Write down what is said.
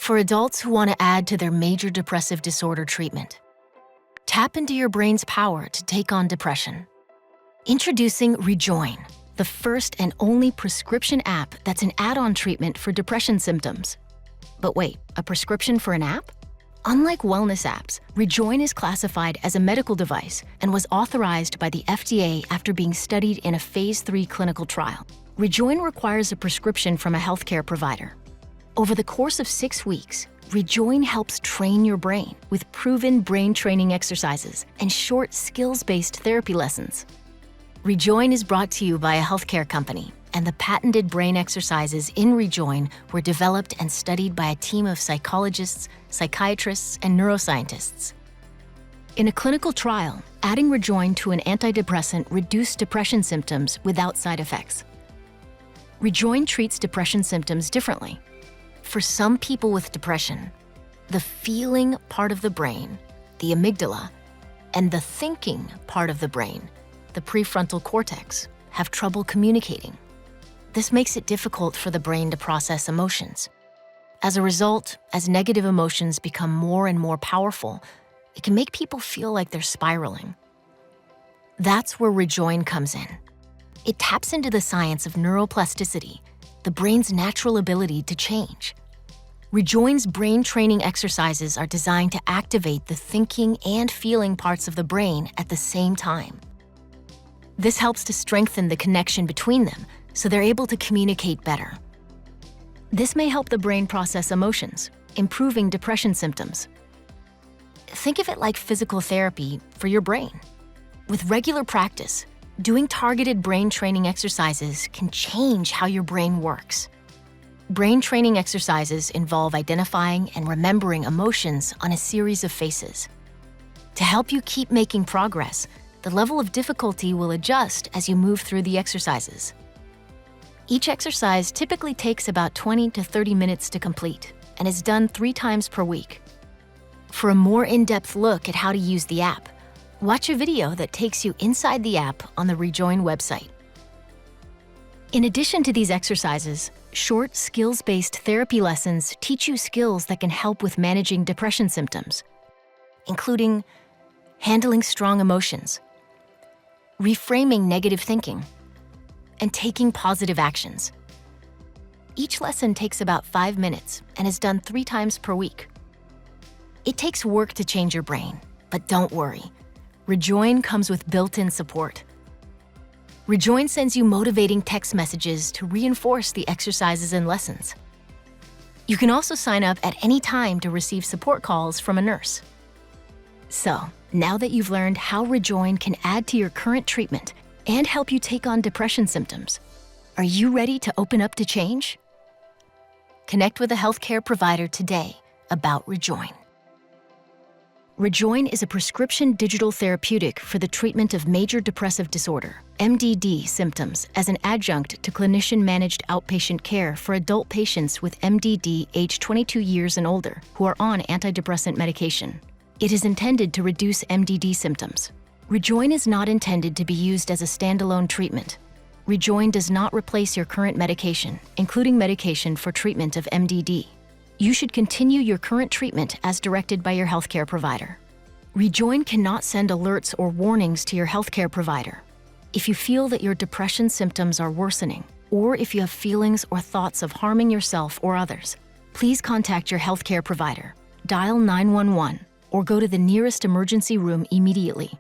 For adults who want to add to their major depressive disorder treatment, tap into your brain's power to take on depression. Introducing Rejoyn, the first and only prescription app that's an add-on treatment for depression symptoms. But wait, a prescription for an app? Unlike wellness apps, Rejoyn is classified as a medical device and was authorized by the FDA after being studied in a phase 3 clinical trial. Rejoyn requires a prescription from a healthcare provider. Over the course of 6 weeks, Rejoyn helps train your brain with proven brain training exercises and short skills-based therapy lessons. Rejoyn is brought to you by a healthcare company, and the patented brain exercises in Rejoyn were developed and studied by a team of psychologists, psychiatrists, and neuroscientists. In a clinical trial, adding Rejoyn to an antidepressant reduced depression symptoms without side effects. Rejoyn treats depression symptoms differently. For some people with depression, the feeling part of the brain, the amygdala, and the thinking part of the brain, the prefrontal cortex, have trouble communicating. This makes it difficult for the brain to process emotions. As a result, as negative emotions become more and more powerful, it can make people feel like they're spiraling. That's where Rejoyn comes in. It taps into the science of neuroplasticity, the brain's natural ability to change. Rejoyn's brain training exercises are designed to activate the thinking and feeling parts of the brain at the same time. This helps to strengthen the connection between them, so they're able to communicate better. This may help the brain process emotions, improving depression symptoms. Think of it like physical therapy for your brain. With regular practice, doing targeted brain training exercises can change how your brain works. Brain training exercises involve identifying and remembering emotions on a series of phases. To help you keep making progress, the level of difficulty will adjust as you move through the exercises. Each exercise typically takes about 20 to 30 minutes to complete and is done 3 times per week. For a more in-depth look at how to use the app, watch a video that takes you inside the app on the Rejoyn website. In addition to these exercises, short skills-based therapy lessons teach you skills that can help with managing depression symptoms, including handling strong emotions, reframing negative thinking, and taking positive actions. Each lesson takes about 5 minutes and is done 3 times per week. It takes work to change your brain, but don't worry. Rejoyn comes with built-in support. Rejoyn sends you motivating text messages to reinforce the exercises and lessons. You can also sign up at any time to receive support calls from a nurse. So, now that you've learned how Rejoyn can add to your current treatment and help you take on depression symptoms, are you ready to open up to change? Connect with a healthcare provider today about Rejoyn. Rejoyn is a prescription digital therapeutic for the treatment of major depressive disorder, MDD, symptoms as an adjunct to clinician-managed outpatient care for adult patients with MDD aged 22 years and older who are on antidepressant medication. It is intended to reduce MDD symptoms. Rejoyn is not intended to be used as a standalone treatment. Rejoyn does not replace your current medication, including medication for treatment of MDD. You should continue your current treatment as directed by your healthcare provider. Rejoyn cannot send alerts or warnings to your healthcare provider. If you feel that your depression symptoms are worsening, or if you have feelings or thoughts of harming yourself or others, please contact your healthcare provider, dial 911, or go to the nearest emergency room immediately.